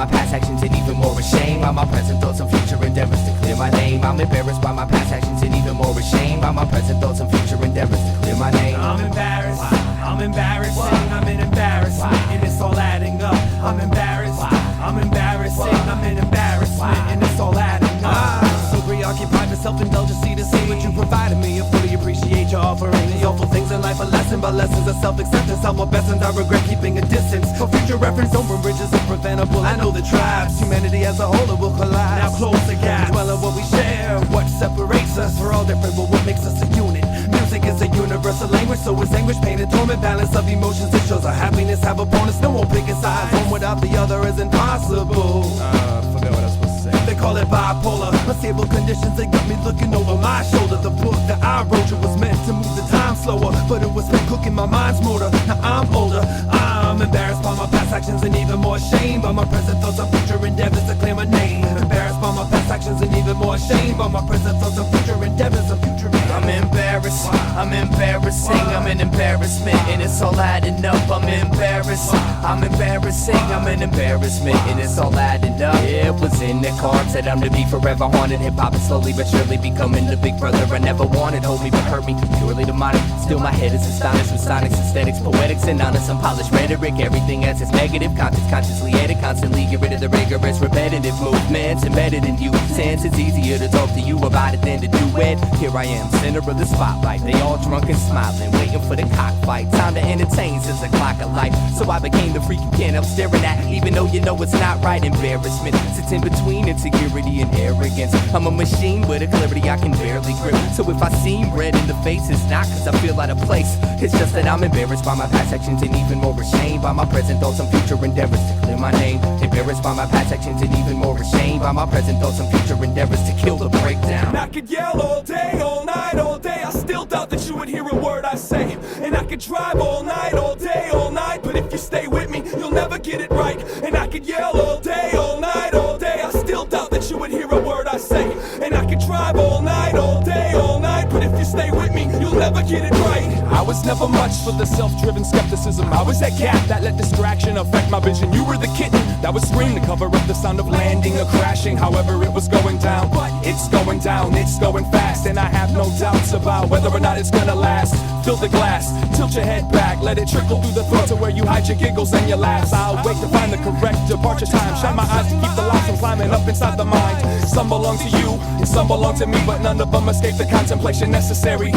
my past actions and even more ashamed by my present thoughts and future endeavors to clear my name. I'm embarrassed by my past actions and even more ashamed by my present thoughts and future endeavors to clear my name. I'm embarrassed, I'm embarrassing, I'm an embarrassment, and it's all adding up. I'm embarrassed, I'm embarrassing, I'm an embarrassment, and it's all adding up. So preoccupied with self-indulgency to see what you provided me. I fully appreciate your offering. The awful things in life a lesson, but lessons of self-acceptance. How my lessons I regret keeping a distance. For future reference, don't burn bridges are preventable. I know the tribes, humanity as a whole, it will collide. Now close the gap, dwell on what we share. What separates us? We're all different, but what makes us a unit? Music is a universal language, so is anguish, pain, and torment. Balance of emotions, it shows our happiness have a bonus. No one picking sides, one without the other is impossible. Forgot what I was supposed to say. They call it bipolar. Unstable conditions, they got me looking over my shoulder. The book that I wrote you was meant to move the time slower, but it was meant cooking my mind's motor. Now I'm older, I'm embarrassed by my past actions and even more ashamed by my present thoughts and future endeavors to clear my name. Embarrassed by my past actions and even more ashamed by my present thoughts and future endeavors of future name. I'm embarrassed, I'm embarrassing, I'm an embarrassment, and it's all adding up. I'm embarrassed, I'm embarrassing, I'm an embarrassment, and it's all adding up. It was in the cards that I'm to be forever haunted. Hip-hop is slowly but surely becoming the big brother I never wanted. Hold me but hurt me, purely demonic. Still my head is astonished with sonics, aesthetics, poetics, and honest, unpolished rhetoric. Everything else is negative, consciously edit, constantly get rid of the rigorous, repetitive movements embedded in you. Since it's easier to talk to you about it than to do it. Here I am, center of the spotlight. They all drunk and smiling, waiting for the cockfight. Time to entertain since the clock of life. So I became the freaking can I'm staring at, even though you know it's not right. Embarrassment sits in between insecurity and arrogance. I'm a machine with a clarity I can barely grip. So if I seem red in the face, it's not cause I feel out of place. It's just that I'm embarrassed by my past actions and even more ashamed by my present thoughts and future endeavors to clear my name. Embarrassed by my past actions and even more ashamed by my present thoughts and future endeavors to kill the breakdown. I could yell all day, all night, all day. I still doubt that you would hear a word I say. And I could drive all night, all day, all night. But if you stay with me, you'll never get it right. And I could yell all day, all night, all day. I still doubt that you would hear a word I say. And I could drive all night, all day, all night. But if you stay with me, you'll never get it right. I was never much for the self-driven skepticism. I was that cat that let distraction affect my vision. You were the kitten that would scream to cover up the sound of landing or crashing. However it was going down, but it's going down, it's going fast. And I have no doubts about whether or not it's gonna last. Fill the glass, tilt your head back, let it trickle through the throat to where you hide your giggles and your laughs. I'll wait to find the correct departure time. Shine my eyes to keep the lights from climbing up inside the mind. Some belong to you, and some belong to me, but none of them escape the contemplation necessary.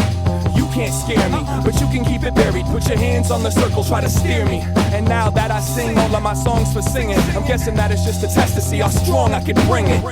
You can't scare me, but you can keep it buried. Put your hands on the circle, try to steer me. And now that I sing all of my songs for singing, I'm guessing that it's just a test to see how strong I can bring it.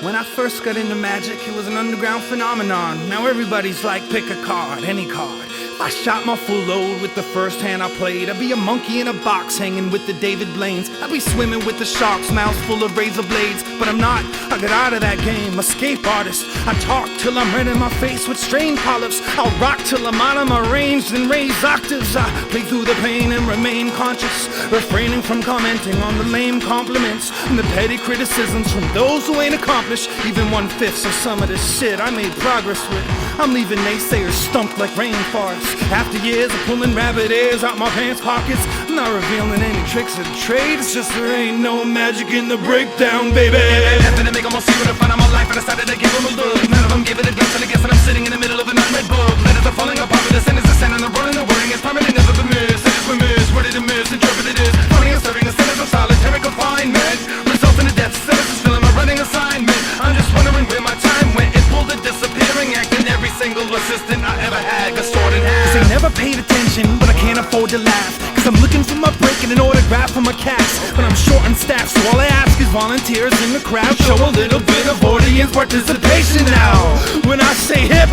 When I first got into magic, it was an underground phenomenon. Now everybody's like, pick a card, any card. If I shot my full load with the first hand I played, I'd be a monkey in a box hanging with the David Blaines. I'd be swimming with the sharks, mouths full of razor blades. But I'm not, I got out of that game, escape artist. I talk till I'm red in my face with strain polyps. I'll rock till I'm out of my range, then raise octaves. I play through the pain and remain conscious, refraining from commenting on the lame compliments and the petty criticisms from those who ain't accomplished even 1/5 of some of the shit I made progress with. I'm leaving naysayers stumped like rainforests. After years of pulling rabbit ears out my pants pockets, I'm not revealing any tricks of the trade. It's just there ain't no magic in the breakdown, baby. Nothing to make them all see what I find on my life. I decided to give them a look. None of them give it a glance, and I guess that I'm sitting in the middle of an unread book. Letters are falling apart with the sentence of sand, and the rolling, the wording is permanent, never been missed. It is we miss, worded and misinterpreted is running and serving a sentence of solitary confinement. Results in a death sentence is filling my running assignment. I'm just wondering where my time went. It pulled a disappearing act, and every single assistant I ever had got stored in half. They never paid attention, but I can't afford to laugh, cause I'm looking for my break and an autograph for my cats. But I'm short on staff, so all I ask is volunteers in the crowd show a little bit of audience participation now. When I say hip,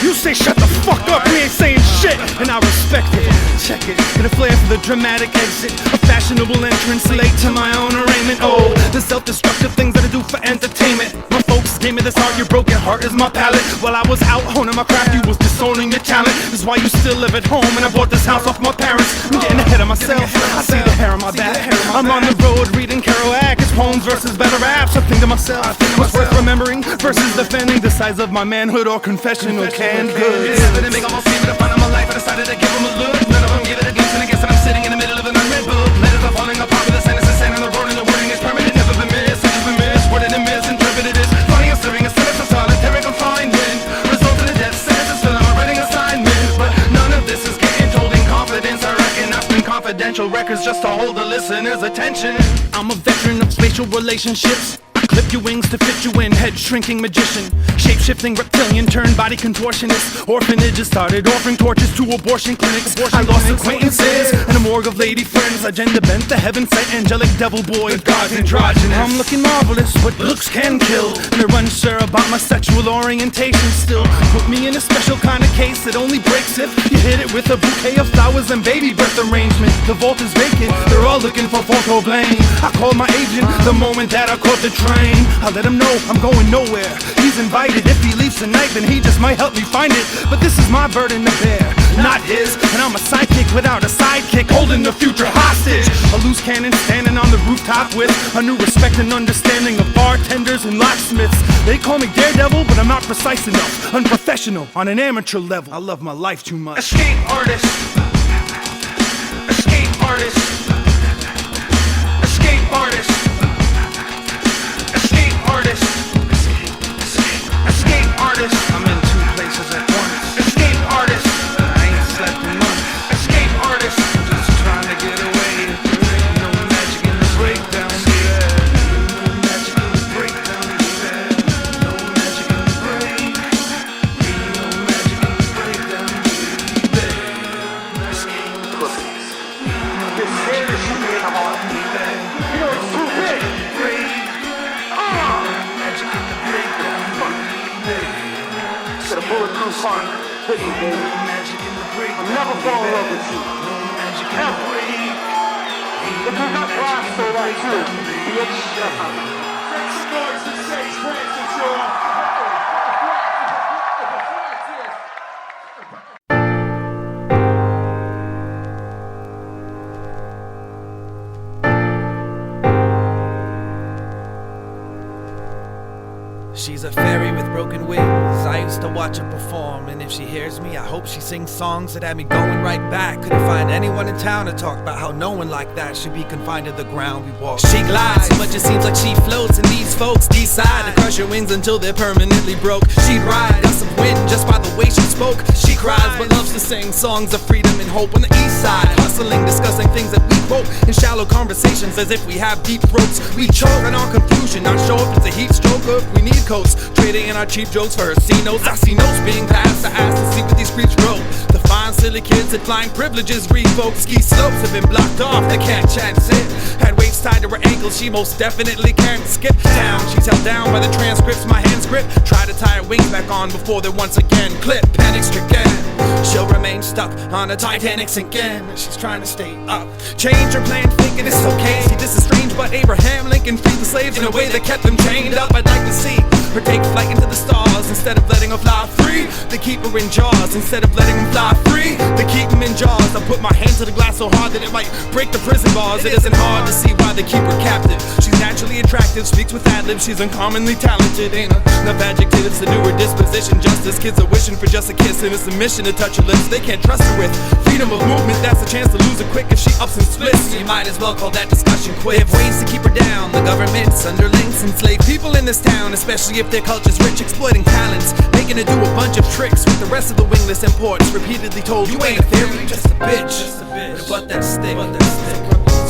you say shut the fuck up, we ain't saying shit. And I respect it, check it, get a flair for the dramatic exit, a fashionable entrance late to my own arraignment. Oh, the self-destructive things that I do for entertainment. My folks Gave me this art, your broken heart is my palette. While I was out honing my craft, you was disowning your talent. This is why you still live at home, and I bought this house off my parents. I'm getting ahead of myself, I see the hair on my back. I'm on the road reading Kerouac, it's poems versus better raps. I think to myself, what's worth remembering versus defending the size of my manhood or confessional canned goods. But they make almost see me to find out my life. I decided to give them a look. None of them give it a glimpse, and I guess that I'm sitting in the middle of an unread book. Letters are falling apart with the sentences and the road and the wording is permanent. Never been missed, it has been missed, worded and misinterpreted. It is funny and serving a sentence of solitary confinement. Result in a death sentence, still I'm a writing assignment. But none of this is getting told in confidence. I reckon I spend confidential records just to hold the listener's attention. I'm a veteran of spatial relationships. Clip your wings to fit you in, head shrinking magician, shape-shifting reptilian, turned body contortionist. Orphanages started offering torches to abortion clinics. I lost acquaintances and a morgue of lady friends. I gender bent the heaven sent angelic devil boy. The God's androgynous. I'm looking marvelous, but looks can kill. And they're unsure about my sexual orientation still. Put me in a special kind of case that only breaks if you hit it with a bouquet of flowers and baby breath arrangement. The vault is vacant, they're all looking for photo blame. I called my agent the moment that I caught the train. I let him know I'm going nowhere. He's invited. If he leaves tonight, then he just might help me find it. But this is my burden to bear, not his. And I'm a sidekick without a sidekick, holding the future hostage. A loose cannon standing on the rooftop with a new respect and understanding of bartenders and locksmiths. They call me Daredevil, but I'm not precise enough. Unprofessional on an amateur level. I love my life too much. Escape artist. Escape artist. Escape artist. Escape artist. I'm in two places at once. Escape artist. I ain't slept in months. Escape artist. Just trying to get away. No magic in the breakdown. No magic in the breakdown. No magic in the break. No magic in the breakdown. Escape pussies. This hair is shooting in the heart. You know it's too big. Magic in the breakdown. Got a bulletproof heart. Hit me, baby. I'll never fall in love with you. Ever. If you got glass, so that too. Bitch. Make some noise for Sage Francis, y'all. She's a fairy with broken wings. I used to watch her perform, and if she hears me, I hope she sings songs that had me going right back. Couldn't find anyone in town to talk about how no one like that should be confined to the ground we walk. She glides, but it seems like she floats, and these folks decide to crush her wings until they're permanently broke. She'd ride gusts of wind just by the way she spoke. She cries but loves to sing songs of freedom and hope on the east side, hustling, discussing things that we quote in shallow conversations as if we have deep throats. We choke on our confusion, not sure if it's a heat stroke or if we need coats. Trading in our cheap jokes for her C-notes. I see notes being passed to ask to see what these creeps wrote. The fine silly kids that flying privileges read folks. Ski slopes have been blocked off, they can't transit. Had weights tied to her ankles, she most definitely can't skip town. She's held down by the transcripts my hands grip. Try to tie her wings back on before they're once again clip. Panic stricken, she'll remain stuck on a Titanic sinking. She's trying to stay up, change her plan thinking it's okay. See, this is strange, but Abraham Lincoln freed the slaves in a way that kept them chained up. I'd like to see her take flight into the stars instead of letting her fly free. They keep her in jaws instead of letting them fly free. They keep them in jaws. I put my hand to the glass so hard that it might break the prison bars. It isn't hard to see why they keep her captive. She's naturally attractive, speaks with ad-libs. She's uncommonly talented. Ain't enough adjectives to do her disposition justice. Kids are wishing for just a kiss and it's a mission to touch her lips. They can't trust her with freedom of movement. That's a chance to lose her quick if she ups and splits. You might as well call that discussion quick. They have ways to keep her down. The government's underlings enslave people in this town, especially if their culture's rich, exploiting talents, making her do a bunch of tricks with the rest of the wingless imports. Repeatedly told, you ain't a theory, just a bitch. But that stick, rub your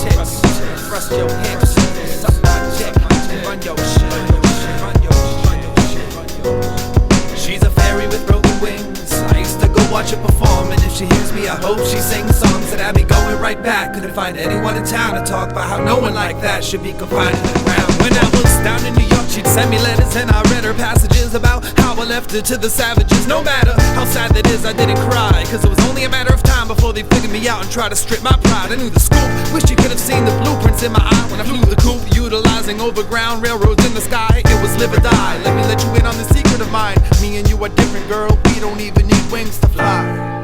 tits, thrust your hips, suck my dick, and run your shit. She's a fairy with broken wings. I used to go watch her perform, and if she hears me, I hope she sings songs that had me going right back. Couldn't find anyone in town to talk about how no one like that should be confined to the ground. When I was Down in New York, she'd send me letters and I read her passages about how I left her to the savages. No matter how sad that is, I didn't cry, cause it was only a matter of time before they figured me out and tried to strip my pride. I knew the scoop, wish you could have seen the blueprints in my eye when I flew the coop, utilizing overground railroads in the sky. It was live or die. Let me let you in on the secret of mine. Me and you are different, girl. We don't even need wings to fly.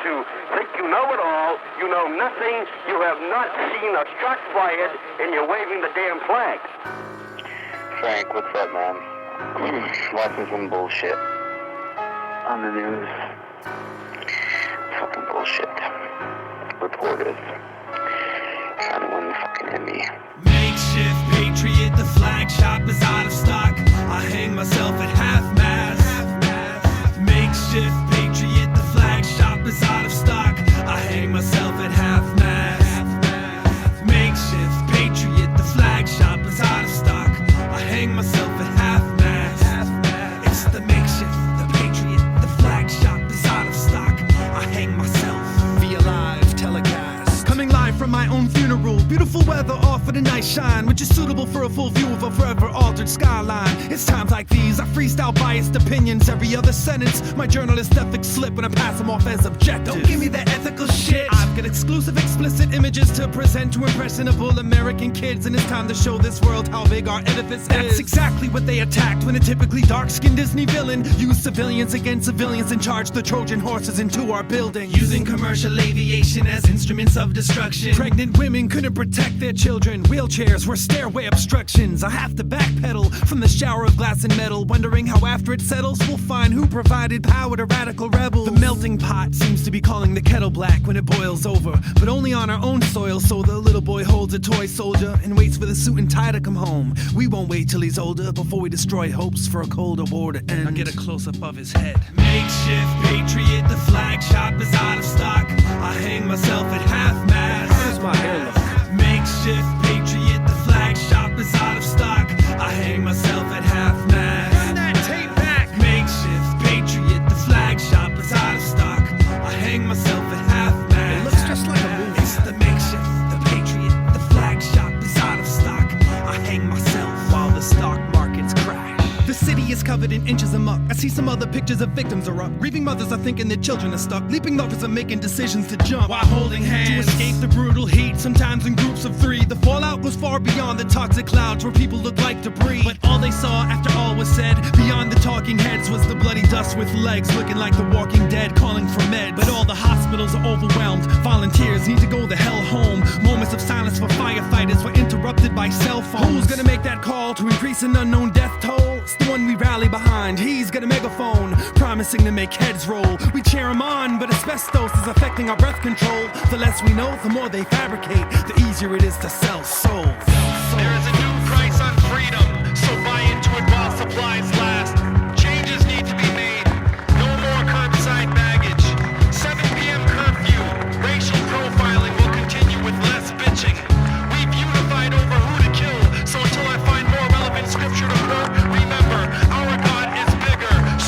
Who think you know it all, you know nothing, you have not seen a shot fired, and you're waving the damn flag. Frank, what's up, man? Watching some bullshit on the news. Fucking bullshit. Reporters trying to win the fucking Emmy. Makeshift patriot, the flag shop is out of stock. I hang myself at half-mast. Makeshift patriot, the flag shop is out of stock. I hang myself at half-mast. Makeshift patriot, the flag shop is out of stock. I hang myself at half-mast. It's the makeshift, the patriot, the flag shop is out of stock. I hang myself via live telecast. Coming live from my own funeral. Beautiful weather offered a nice shine, which is suitable for a full view of a forever altered skyline. It's times like these I freestyle biased opinions. Every other sentence, my journalist ethics slip when I pass them off as objective. Don't give me that ethical shit. I've got exclusive explicit images to present to impressionable American kids, and it's time to show this world how big our edifice is. That's exactly what they attacked when a typically dark-skinned Disney villain used civilians against civilians and charged the Trojan horses into our buildings, using commercial aviation as instruments of destruction. Pregnant women couldn't protect their children. Wheelchairs were stairway obstructions. I have to backpedal from the shower of glass and metal, wondering how after it settles we'll find who provided power to radical rebels. The melting pot seems to be calling the kettle black when it boils over, but only on our own soil. So the little boy holds a toy soldier and waits for the suit and tie to come home. We won't wait till he's older before we destroy hopes for a colder war to end. I get a close-up of his head. Makeshift patriot, the flag shop is out of stock. I hang myself at half-mast. How does my hair look? Makeshift patriot, the flag shop is out of stock. I hang myself at half-mast. Run that tape back. Makeshift patriot, the flag shop is out of stock. I hang myself at half-mast. It looks just like a movie. It's the makeshift, the patriot, the flag shop is out of stock. I hang myself while the stock markets crash. The city is covered in inches of muck. I see some other pictures of victims are up. Grieving mothers are thinking their children are stuck. Leaping lovers are making decisions to jump while holding hands to escape the brutal heat, sometimes in groups of three. The fallout goes far beyond the toxic clouds where people look like debris. But all they saw after all was said, beyond the talking heads, was the bloody dust with legs looking like the walking dead calling for meds. But all the hospitals are overwhelmed. Volunteers need to go the hell home. Moments of silence for firefighters were interrupted by cell phones. Who's gonna make that call to increase an unknown death toll? It's the one we rally behind. He's got a megaphone promising to make heads roll. We cheer him on, but asbestos is affecting our breath control. The less we know, the more they fabricate, the easier it is to sell souls. There is a new price on freedom, so buy into it while supplies last. Changes need to be made. No more curbside baggage. 7 p.m. curfew. Racial profiling will continue with less bitching. We've unified over who to kill, so until I find more relevant scripture to quote, remember, our God is bigger.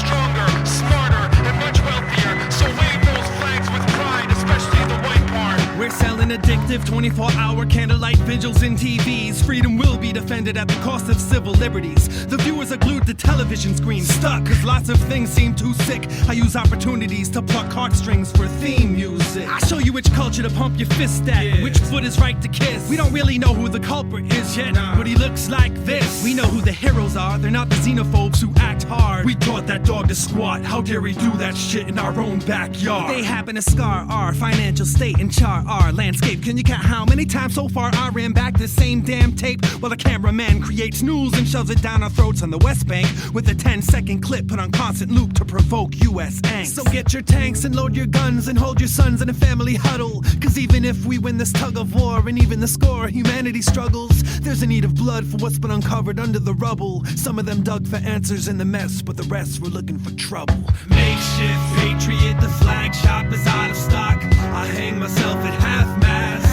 addictive 24-hour candlelight vigils in TVs. Freedom will be defended at the cost of civil liberties. The viewers are glued to television screens, stuck cause lots of things seem too sick. I use opportunities to pluck heartstrings for theme music. I show you which culture to pump your fist at, which foot is right to kiss. We don't really know who the culprit is yet, but he looks like this. We know who the heroes are, they're not the xenophobes who act hard. We taught that dog to squat, how dare he do that shit in our own backyard. They happen to scar our financial state and char our landscape. Can you count how many times so far I ran back the same damn tape? While the cameraman creates news and shoves it down our throats on the West Bank with a 10-second clip put on constant loop to provoke US angst. So get your tanks and load your guns and hold your sons in a family huddle. Cause even if we win this tug of war and even the score, humanity struggles. There's a need of blood for what's been uncovered under the rubble. Some of them dug for answers in the mess, but the rest were looking for trouble. Makeshift patriot, the flag shop is out of stock. I hang myself at half-mast.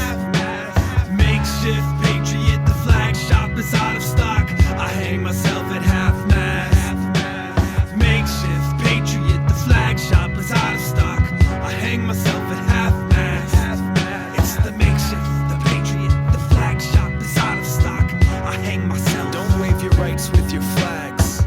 Makeshift patriot, the flag shop is out of stock. I hang myself at half-mast. Makeshift patriot, the flag shop is out of stock. I hang myself at half-mast. It's the makeshift, the patriot, the flag shop is out of stock. I hang myself. Don't wave your rights with your flags.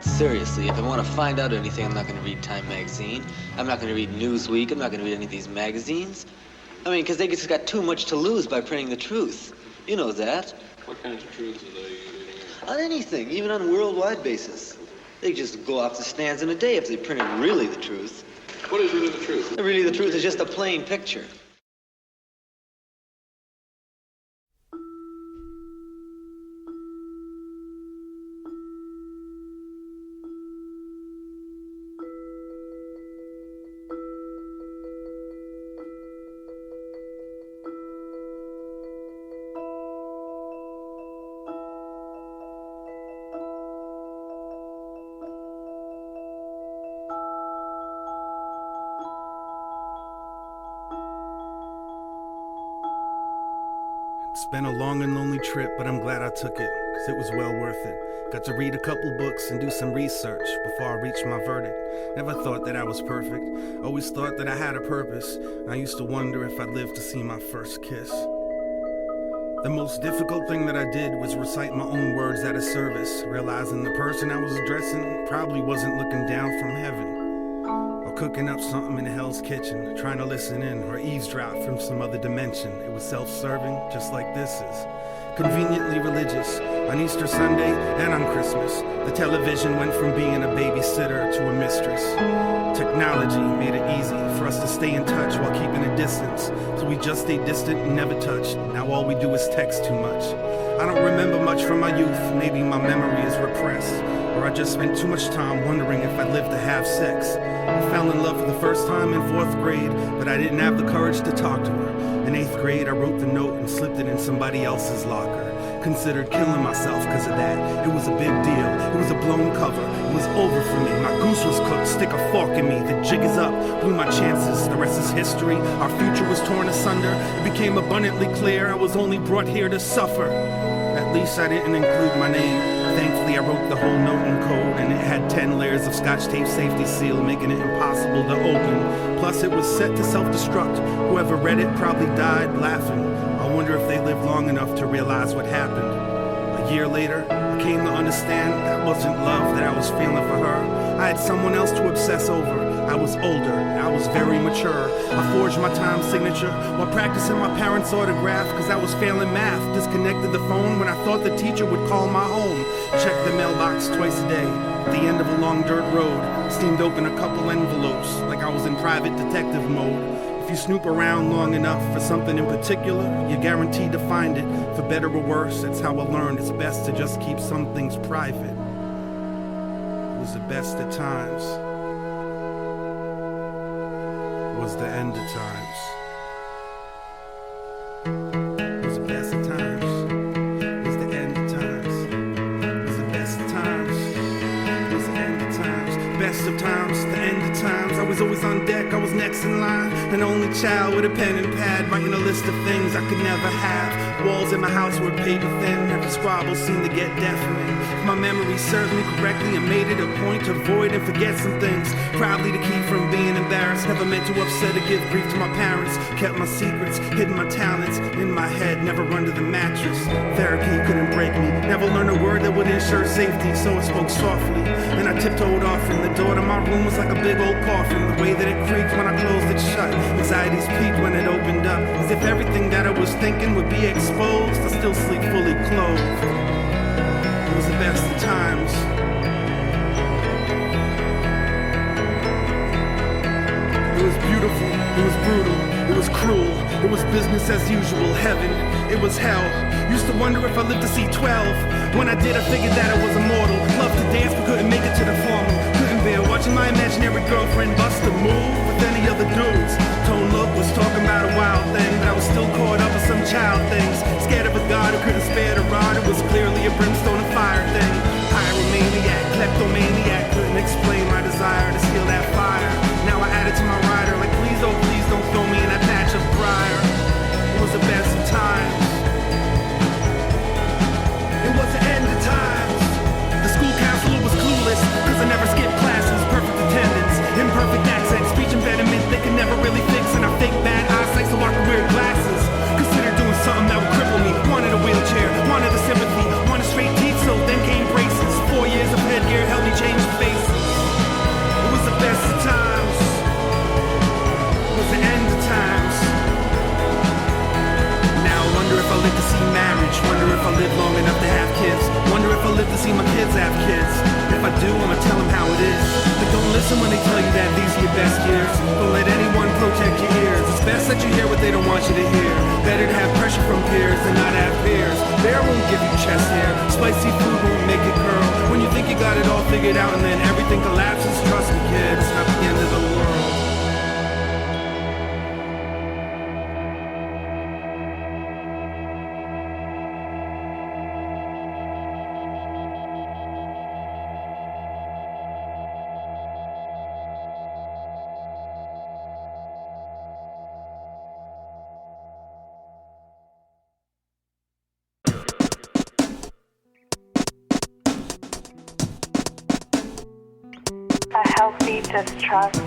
Seriously, if I want to find out anything, I'm not going to read Time magazine. I'm not going to read Newsweek. I'm not going to read any of these magazines. I mean, because they just got too much to lose by printing the truth. You know that. What kinds of truths are they using? On anything, even on a worldwide basis. They just go off the stands in a day if they printed really the truth. What is really the truth? Really the truth is just a plain picture. It's been a long and lonely trip, but I'm glad I took it, cause it was well worth it. Got to read a couple books and do some research before I reached my verdict. Never thought that I was perfect, always thought that I had a purpose. I used to wonder if I'd live to see my first kiss. The most difficult thing that I did was recite my own words at a service, realizing the person I was addressing probably wasn't looking down from heaven. Cooking up something in Hell's Kitchen, trying to listen in or eavesdrop from some other dimension. It was self-serving, just like this is. Conveniently religious, on Easter Sunday and on Christmas. The television went from being a babysitter to a mistress. Technology made it easy for us to stay in touch while keeping a distance. So we just stayed distant and never touched. Now all we do is text too much. I don't remember much from my youth, maybe my memory is repressed. Or I just spent too much time wondering if I'd live to have sex. I fell in love for the first time in 4th grade, but I didn't have the courage to talk to her. In 8th grade, I wrote the note and slipped it in somebody else's locker. Considered killing myself because of that. It was a big deal. It was a blown cover. It was over for me. My goose was cooked. Stick a fork in me. The jig is up. Blew my chances. The rest is history. Our future was torn asunder. It became abundantly clear I was only brought here to suffer. At least I didn't include my name. Thankfully, I wrote the whole note in code, and it had 10 layers of Scotch tape safety seal, making it impossible to open. Plus, it was set to self-destruct. Whoever read it probably died laughing. I wonder if they lived long enough to realize what happened. A year later, I came to understand that wasn't love that I was feeling for her. I had someone else to obsess over. I was older, I was very mature. I forged my time signature while practicing my parents' autograph because I was failing math. Disconnected the phone when I thought the teacher would call my home. Checked the mailbox twice a day. At the end of a long dirt road, steamed open a couple envelopes like I was in private detective mode. If you snoop around long enough for something in particular, you're guaranteed to find it. For better or worse, that's how I learned it's best to just keep some things private. It was the best of times. It was the end of times. It was the best of times. It was the end of times. It was the best of times. It was the end of times. Best of times, the end of times. I was always on deck, I was next in line. An only child with a pen and pad, writing a list of things I could never have. Walls in my house were paper thin, every squabble seemed to get deafening. If my memory served me correctly, I made it a point to avoid and forget some things, probably to keep from being embarrassed. Never meant to upset or give grief to my parents. Kept my secrets, hidden my talents in my head, never under the mattress. Therapy couldn't break me, never learned a word that would ensure safety, so I spoke softly. And I tiptoed off, and the door to my room was like a big old coffin. The way that it creaked when I closed it shut, anxieties peaked when it opened up, as if everything that I was thinking would be exposed. I still sleep fully clothed. It was the best of times. It was beautiful, it was brutal, it was cruel, it was business as usual, heaven, it was hell. Used to wonder if I lived to see 12. When I did, I figured that I was immortal. Loved to dance but couldn't make it to the formal. Couldn't bear watching my imaginary girlfriend bust a move with any other dudes. Tone Look was talking about a wild thing, but I was still caught up in some child things. Scared of a god who couldn't spare the rod. It was clearly a brimstone and fire thing. Pyromaniac, kleptomaniac, couldn't explain my desire to steal that fire. Now I add it to my rider, like please don't throw me in that patch of briar. It was the best of times. It was the end of times. The school counselor was clueless, cause I never skipped classes. Perfect attendance, imperfect accent, speech impediment they could never really fix. And I fake bad eyesight so I could wear glasses. Consider doing something that would cripple me. Wanted a wheelchair, wanted the sympathy, wanted straight teeth, so then came braces. 4 years of headgear helped me change faces. It was the best of times. It was the end of times. Now I wonder if I live to see marriage. Wonder if I live long enough to have kids. Wonder if I live to see my kids have kids. If I do, I'ma tell them how it is. But don't listen when they tell you that these are your best years. Don't let anyone protect your ears. It's best that you hear what they don't want you to hear. Better to have pressure from peers than not have peers. Bear won't give you chest hair. Spicy food won't make it curl. When you think you got it all figured out and then everything collapses, trust me kids, it's not the end of the world. A healthy distrust.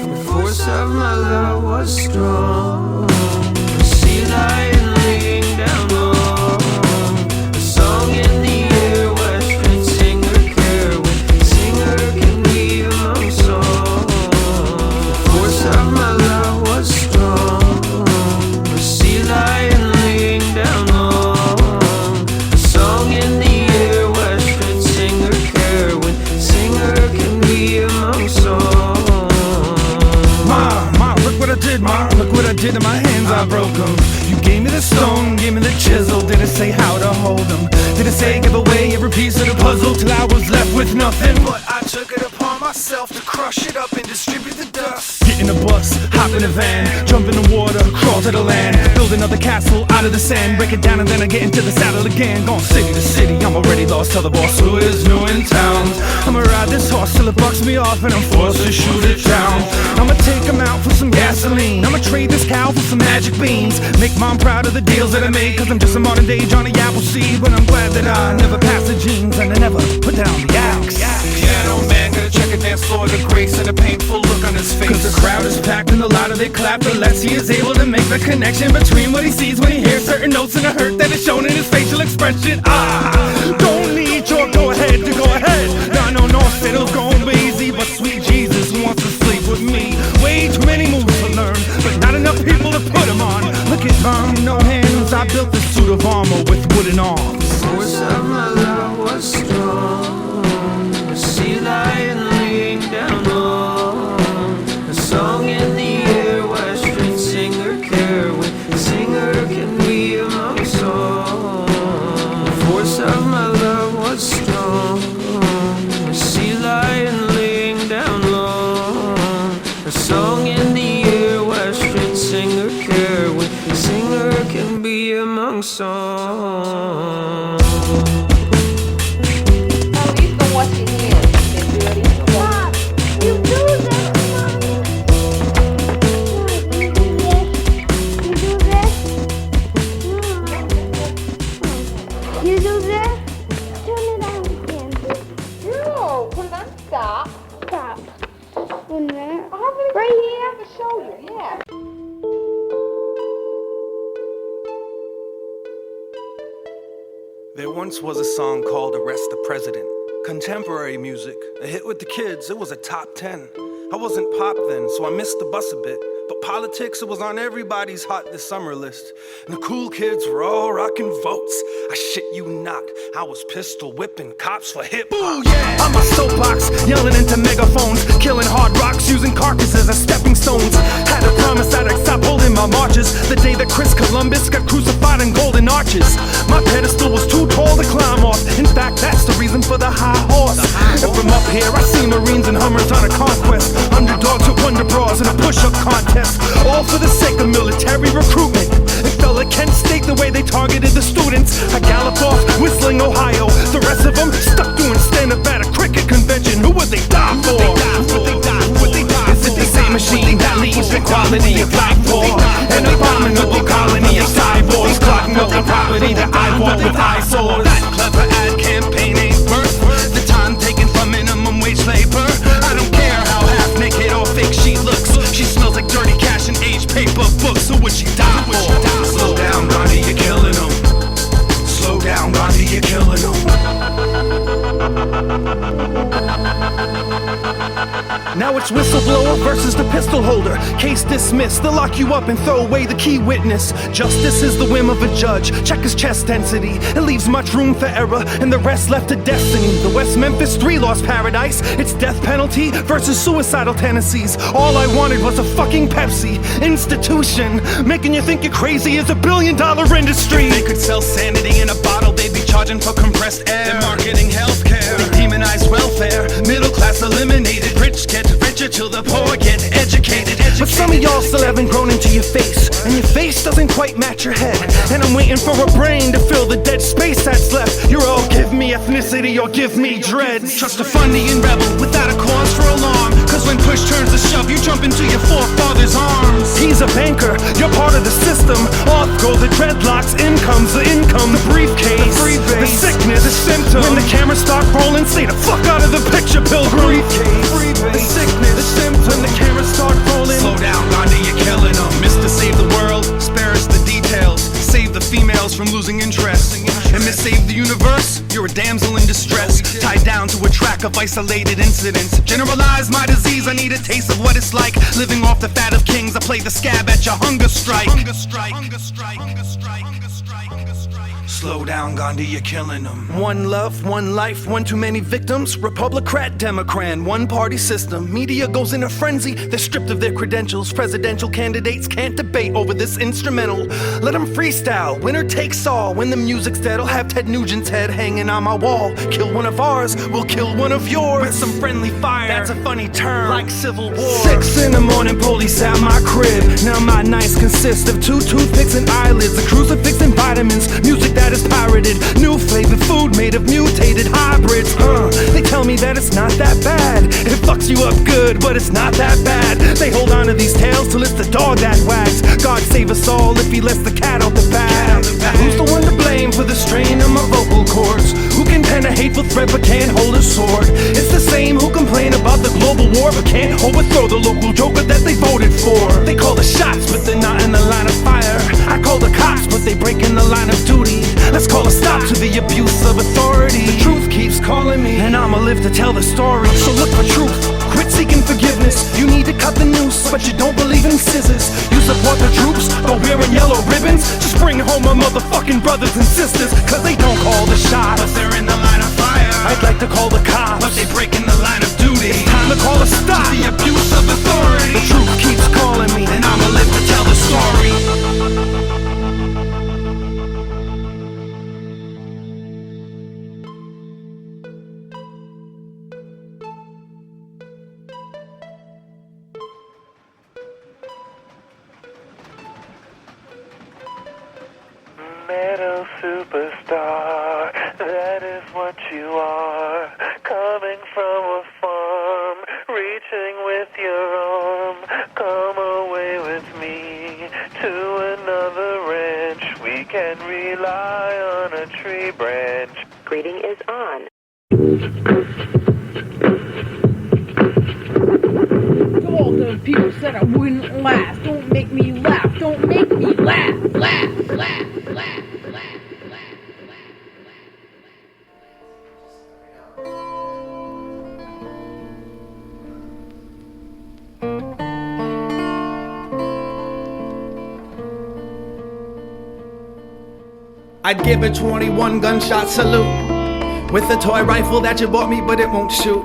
The force of my love was strong. The sea lion laying down on the song in the air. Western singer care when singer can be among song. The force of my love was strong. The sea lion laying down on the song in the air. Western singer care when singer can be among song. Ma, look what I did, Ma. Look what I did to my hands, I broke them. You gave me the stone, gave me the chisel. Didn't say how to hold them. Didn't say give away every piece of the puzzle till I was left with nothing. But I took it upon myself to crush it up and distribute the dust. Get in a bus, hop in a van, jump in the water, crawl to the land, build another castle out of the sand, break it down and then I get into the saddle again. Gone city to city, I'm already lost. Tell the boss who is new in town. I'ma ride this horse till it bucks me off and I'm forced to shoot it down. I'ma take him out for some gasoline. I'ma trade this cow for some magic beans. Make mom proud of the deals that I made, cause I'm just a modern day Johnny Appleseed. But I'm glad that I never passed the jeans and I never put down the axe. Piano man, gonna check a dance floor, the grace and a painful look on his face. Cause the crowd is packed and a lot of they clap, the less he is able to make the connection between what he sees when he hears certain notes and the hurt that is shown in his facial expression. Don't need your go ahead to go ahead. No hands, I built this suit of armor with wooden arms. The force of my love was strong. A sea lion laying down long. A song in the air, western singer care. When a singer can be among song. The force of my love was strong. A sea lion laying down long. A song in the air, western singer care. When a singer can be among songs. You do this? Turn it on again. No, put it on stop. Stop. One minute. I'll have it Right here? to show you, yeah. There once was a song called Arrest the President. Contemporary music, a hit with the kids, it was a top 10. I wasn't pop then, so I missed the bus a bit. But politics, it was on everybody's hot this summer list. And the cool kids were all rocking votes. I shit you not, I was pistol whipping cops for hip-hop. Ooh, yeah! On my soapbox, yelling into megaphones, killing hard rocks, using carcasses as stepping stones. Had a promise that I'd stop holding my marches the day that Chris Columbus got crucified in golden arches. My pedestal was too tall to climb off. In fact, that's the reason for the high horse. And from up here, I see Marines and Hummers on a conquest. Underdogs with wonder bras in a push-up contest. All for the sake of military recruitment. And fella Kent State, the way they targeted the students. I galloped off, whistling Ohio. The rest of them stuck doing stand-up at a cricket convention. Who would they die for? Is it the same machine that leaves equality of life for? An abominable colony of cyborgs clogging up the property that I bought with eyesores. That clever ad campaign ain't worth the time taken from minimum wage labor. I don't care how half-naked or fake she looks. She smells like dirty cash and aged paper books. Who would she die for? Slow down, Gandhi, you're killing them. Slow down, Gandhi, you're killing them. Now it's whistleblower versus the pistol holder. Case dismissed, they'll lock you up and throw away the key witness. Justice is the whim of a judge. Check his chest density. It leaves much room for error, and the rest left to destiny. The West Memphis 3 lost paradise. It's death penalty versus suicidal tendencies. All I wanted was a fucking Pepsi. Institution, making you think you're crazy is $1 billion industry. If they could sell sanity in a bottle, they'd be charging for compressed air. They're marketing healthcare. They demonize welfare. Middle class eliminated. Rich get richer till the poor get educated. But some of y'all still haven't grown into your face, and your face doesn't quite match your head. And I'm waiting for a brain to fill the dead space that's left. You're all give me ethnicity or give me dreads. Trust a Fundian rebel without a cause for alarm. Cause when push turns to shove, you jump into your forefather's arms. He's a banker, you're part of the system. Off go the dreadlocks, in comes the income. The briefcase, the sickness, the symptom. When the cameras start rolling, stay the fuck out of the picture, pilgrim. The sickness, the symptom. The cameras start rolling. Slow down, Gandhi, you're killing them. Mr. Save the world, spare us the details. Save the females from losing interest. And Miss Save the Universe, you're a damsel in distress. Tied down to a track of isolated incidents. Generalize my disease, I need a taste of what it's like. Living off the fat of kings, I play the scab at your hunger strike. Hunger strike, hunger strike, hunger strike, hunger strike, hunger strike. Slow down, Gandhi, you're killing them. One love, one life, one too many victims. Republican, Democrat, one party system. Media goes in a frenzy, they're stripped of their credentials. Presidential candidates can't debate over this instrumental. Let them freestyle, winner takes all. When the music's dead, I'll have Ted Nugent's head hanging on my wall. Kill one of ours, we'll kill one of yours. With some friendly fire, that's a funny term, like Civil War. 6 in the morning, police at my crib. Now my nights consist of 2 toothpicks and eyelids, a crucifix and vitamins, music that is pirated, new flavored food made of mutated hybrids. They tell me that it's not that bad. It fucks you up good, but it's not that bad. They hold on to these tails till it's the dog that wags. God save us all if he lets the cat out the bag. Who's the one to blame for the strain of my vocal cords? Who can pen a hateful threat but can't hold a sword? It's the same who complain about the global war but can't overthrow the local joker that they voted for. They call the shots but they're not in the line of fire. I call the cops but they break in the line of duty. Let's call a stop to the abuse of authority. The truth keeps calling me, and I'ma live to tell the story. So look for truth, Quit seeking forgiveness. You need to cut the noose, but you don't believe in scissors. You support the troops, but wearing yellow ribbons. Just bring home my motherfucking brothers and sisters, cause they don't call the shots, But they're in the line of fire. I'd like to call the cops, But they break in the line of duty. it's time to call a stop. The abuse of authority. The truth keeps calling me, And I'ma live to tell the story. Metal superstar, that is what you are. Coming from a farm, reaching with your arm. Come away with me to another ranch. We can rely on a tree branch. Greeting is on. All the people said I wouldn't laugh. Don't make me laugh. Don't make me laugh. Laugh, laugh, laugh, laugh, laugh. I'd give a 21 gunshot salute with a toy rifle that you bought me, but it won't shoot.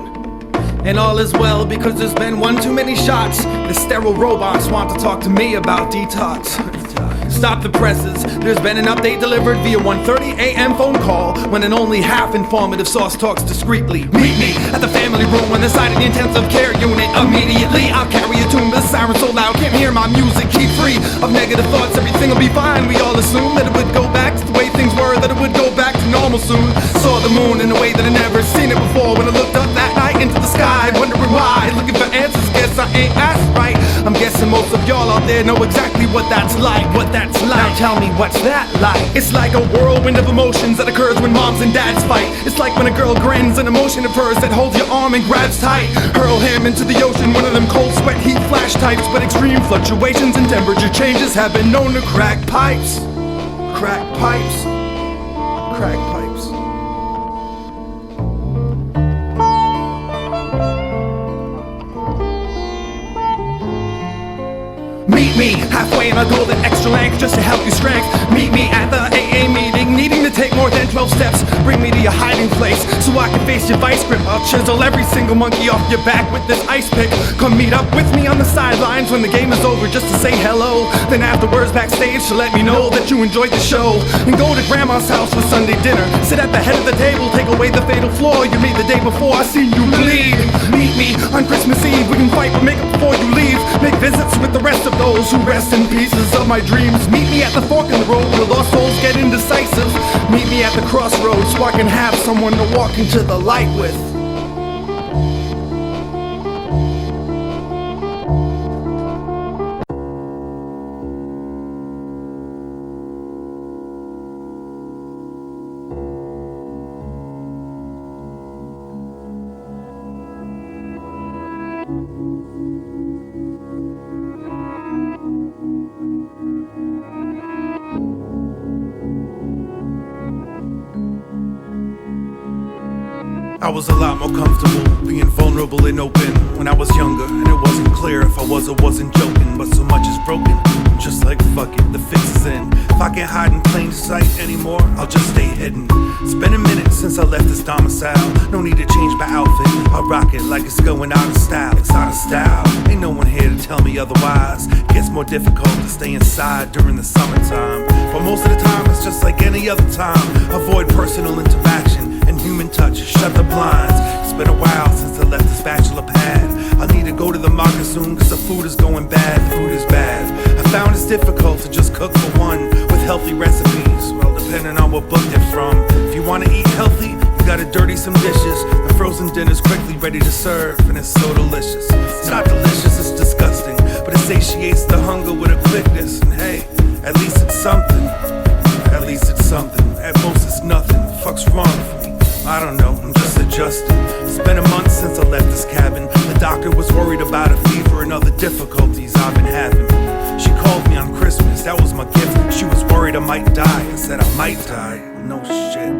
And all is well because there's been one too many shots. The sterile robots want to talk to me about detox. Stop the presses, there's been an update delivered via 1:30 a.m. phone call, when an only half informative source talks discreetly. Meet me at the family room on the side of the intensive care unit immediately. I'll carry a tune, the siren so loud, can't hear my music. Keep free of negative thoughts, everything will be fine. We all assume that it would go back to the way things were, that it would go back to normal soon. Saw the moon in a way that I never seen it before, when I looked up that night into the sky, wondering why, looking for answers, guess I ain't asked right. I'm guessing most of y'all out there know exactly what that's like, Now tell me, what's that like? It's like a whirlwind of emotions that occurs when moms and dads fight. It's like when a girl grins, an emotion of hers that holds your arm and grabs tight. Hurl him into the ocean, one of them cold sweat heat flash types. But extreme fluctuations and temperature changes have been known to crack pipes. Crack pipes. Crack pipes. Meet me halfway and I'll go the extra length just to help you strength. Meet me at the AA meeting, needing to take more than 12 steps. Bring me to your hiding place so I can face your vice grip. I'll chisel every single monkey off your back with this ice pick. Come meet up with me on the sidelines when the game is over just to say hello. Then afterwards backstage to let me know that you enjoyed the show. And go to grandma's house for Sunday dinner. Sit at the head of the table, take away the fatal flaw you made the day before. I see you bleed. Meet me on Christmas Eve, we can fight but make up before you leave. Make visits with the rest of those who rest in pieces of my dreams. Meet me at the fork in the road where lost souls get indecisive. Meet me at the crossroads so I can have someone to walk into the light with. I was a lot more comfortable being vulnerable and open when I was younger, and it wasn't clear if I was or wasn't joking. But so much is broken, I'm just like fuck it, the fix is in. If I can't hide in plain sight anymore, I'll just stay hidden. It's been a minute since I left this domicile, no need to change my outfit. I'll rock it like it's going out of style, it's out of style. Ain't no one here to tell me otherwise. Gets more difficult to stay inside during the summertime, but most of the time it's just like any other time. Avoid personal interaction and human touch, shut the blinds. It's been a while since I left this bachelor pad. I need to go to the market soon cause the food is going bad, the food is bad. I found it's difficult to just cook for one with healthy recipes, well depending on what book they're from. If you want to eat healthy, you gotta dirty some dishes. The frozen dinner's quickly ready to serve and it's so delicious. It's not delicious, it's disgusting, but it satiates the hunger with a quickness. And hey, at least it's something. At least it's something. At most it's nothing. Fuck's wrong with me? I don't know, I'm just adjusting. It's been a month since I left this cabin. The doctor was worried about a fever and other difficulties I've been having. She called me on Christmas, that was my gift. She was worried I might die. I said I might die. No shit.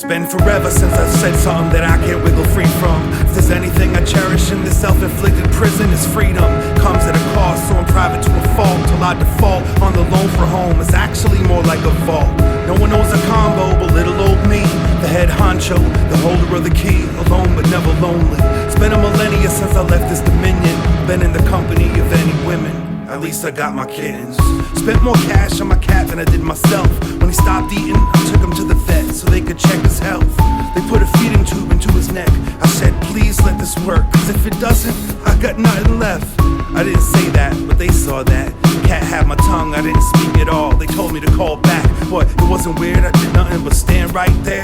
been forever since I've said something that I can't wiggle free from. If there's anything I cherish in this self-inflicted prison, it's freedom. Comes at a cost, so I'm private to a fault. Till I default on the loan for home. It's actually more like a vault. No one knows a combo but little old me, the head honcho, the holder of the key. Alone but never lonely. It's been a millennia since I left this dominion. Been in the company of any women. At least I got my kittens. Spent more cash on my cat than I did myself. When he stopped eating, I took him to the vet so they could check his health. They put a feeding tube into his neck. I said, please let this work, cause if it doesn't, I got nothing left. I didn't say that, but they saw that. Cat had my tongue, I didn't speak at all. They told me to call back. What, it wasn't weird, I did nothing but stand right there.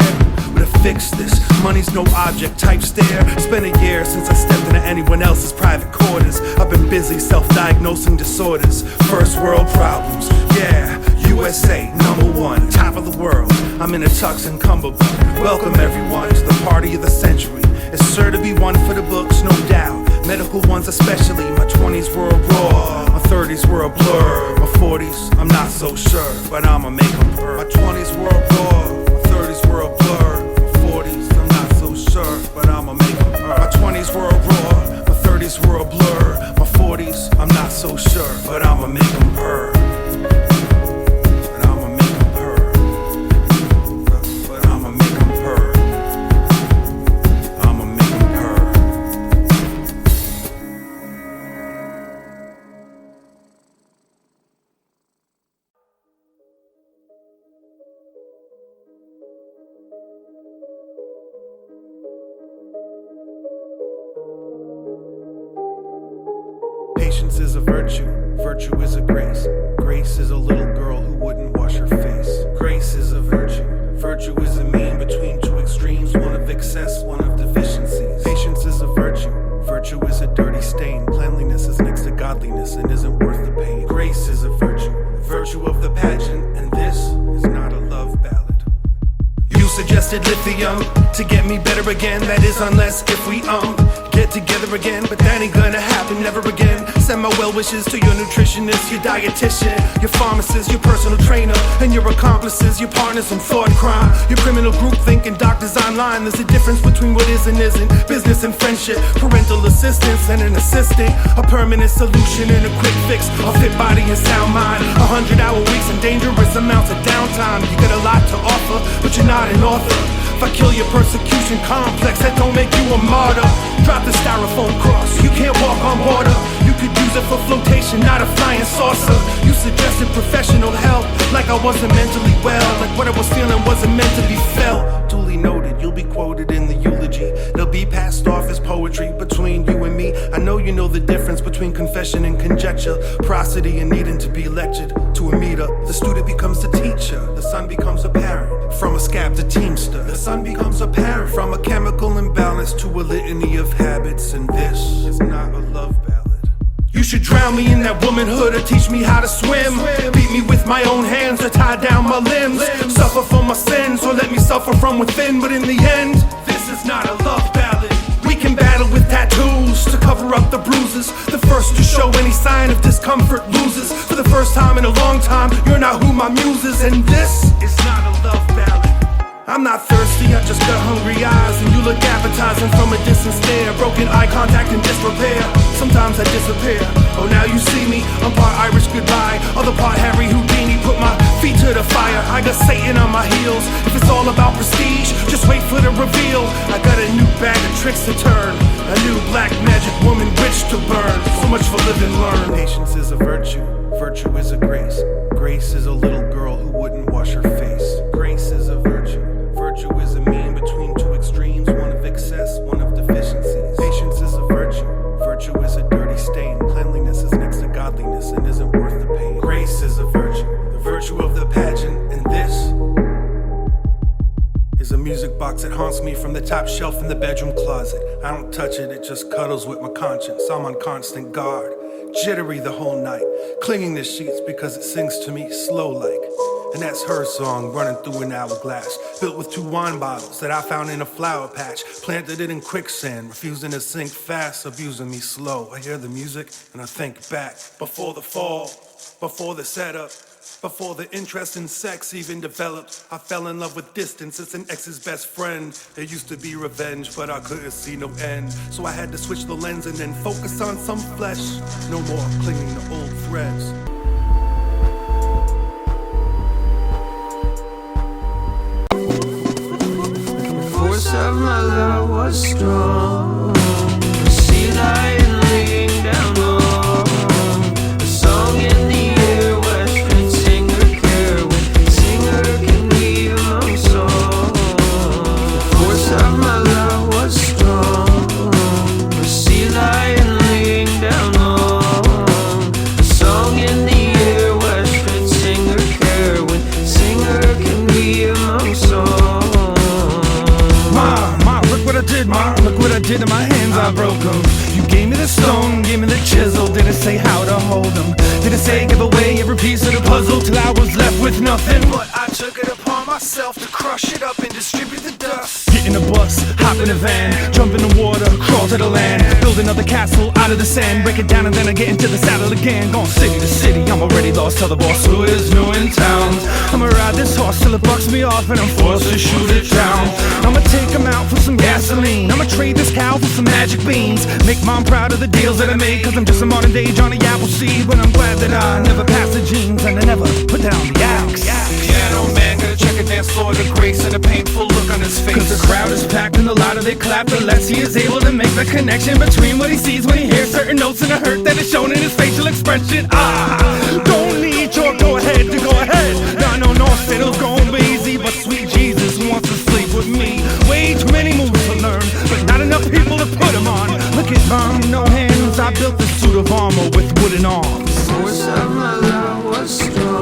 But to fix this, money's no object type stare. It's been a year since I stepped into anyone else's private quarters. I've been busy self-diagnosing disorders. First world problems, yeah. USA, #1, top of the world. I'm in a tux and cummerbund. Welcome everyone to the party of the century. It's sure to be one for the books, no doubt. Medical ones especially. My 20s were a raw, my 30s were a blur. My 40s, I'm not so sure, but I'ma make them purr. My 20s were a raw, my 30s were a blur. My 40s, I'm not so sure, but I'ma make them purr. My 20s were a raw, my 30s were a blur. My 40s, I'm not so sure, but I'ma make them purr. Patience is a virtue, virtue is a grace. Grace is a little girl who wouldn't wash her face. Grace is a virtue, virtue is a mean between two extremes, one of excess, one of deficiencies. Patience is a virtue, virtue is a dirty stain. Cleanliness is next to godliness and isn't worth the pain. Grace is a virtue, virtue of the pageant, and this is not a love ballad. You suggested lithium to get me better again. That is unless if we get together again, but that ain't gonna happen never again. Send my well wishes to your nutritionist, your dietitian, your pharmacist, your personal trainer, and your accomplices, your partners in fraud and crime, your criminal group thinking doctors online. There's a difference between what is and isn't, business and friendship, parental assistance and an assistant, a permanent solution and a quick fix, a fit body and sound mind, 100-hour weeks and dangerous amounts of downtime. You got a lot to offer, but you're not an author. If I kill your persecution complex, that don't make you a martyr. Drop the styrofoam cross, you can't walk on water. You could use it for flotation, not a flying saucer. You suggested professional help, like I wasn't mentally well, like what I was feeling wasn't meant to be felt. Duly noted, you'll be quoted in the eulogy. They'll be passed off as poetry between you and me. I know you know the difference between confession and conjecture, prosody and needing to be lectured to a meter. The student becomes the teacher, the son becomes a parent. From a scab to teamster, the son becomes a parent. From a chemical imbalance to a litany of habits, and this is not a love ballad. You should drown me in that womanhood or teach me how to swim. Beat me with my own hands or tie down my limbs. Suffer for my sins or let me suffer from within. But in the end, this is not a love ballad. We can battle with tattoos to cover up the bruises. The first to show any sign of discomfort loses. For the first time in a long time, you're not who my muse is. And this is not a love ballad. I'm not thirsty, I just got hungry eyes, and you look appetizing from a distant stare. Broken eye contact and disrepair. Sometimes I disappear. Oh, now you see me. I'm part Irish goodbye, other part Harry Houdini. Put my feet to the fire. I got Satan on my heels. If it's all about prestige, just wait for the reveal. I got a new bag of tricks to turn, a new black magic woman witch to burn. So much for live and learn. Patience is a virtue, virtue is a grace. Grace is a little girl who wouldn't wash her face. Grace is a virtue. Virtue is a mean between two extremes, one of excess, one of deficiencies. Patience is a virtue, virtue is a dirty stain. Cleanliness is next to godliness and isn't worth the pain. Grace is a virtue, the virtue of the pageant, and this is a music box that haunts me from the top shelf in the bedroom closet. I don't touch it, it just cuddles with my conscience. I'm on constant guard, jittery the whole night, clinging to sheets because it sings to me slow like. And that's her song, running through an hourglass. Built with 2 wine bottles that I found in a flower patch. Planted it in quicksand, refusing to sink fast, abusing me slow. I hear the music and I think back. Before the fall, before the setup, before the interest in sex even developed, I fell in love with distance. It's an ex's best friend. There used to be revenge, but I couldn't see no end. So I had to switch the lens and then focus on some flesh. No more clinging to old threads. Force of my love was strong. The sea lion laying down low. A song in the air, Western singer care. When singer can be among songs. The force of my love was strong. The sea lion laying down low. A song in the air, Western singer care. When singer can be among songs. Look what I did, Ma, look what I did to my hands, I broke them. You gave me the stone, gave me the chisel, didn't say how to hold them. Didn't say give away every piece of the puzzle till I was left with nothing. But I took it upon myself to crush it up and distribute the dust. Get in a bus, hop in a van, jump in the water, crawl to the land. Build another castle out of the sand, break it down and then I get into the saddle again. Going city to city, I'm already lost, tell the boss who is new in town. I'ma ride this horse till it bucks me off and I'm forced to shoot it down. I'ma take him out for some gasoline, I'ma trade this cow for some magic beans. Make mom proud of the deals that I made, cause I'm just a modern day Johnny Appleseed. But I'm glad that I never passed the jeans and I never put down the axe. Piano man gonna check a dance floor, the grace and a painful look on his face. Cause the crowd is packed and the louder they clap, the less he is able to make the connection between what he sees when he hears certain notes and the hurt that is shown in his facial expression. Don't need your go ahead to go ahead. No, it'll go easy, but sweet Jesus wants to sleep with me. Way too many moves to learn, but not enough people to put them on. Look at mom, no hands, I built this suit of armor with wooden arms. Force of my love was strong.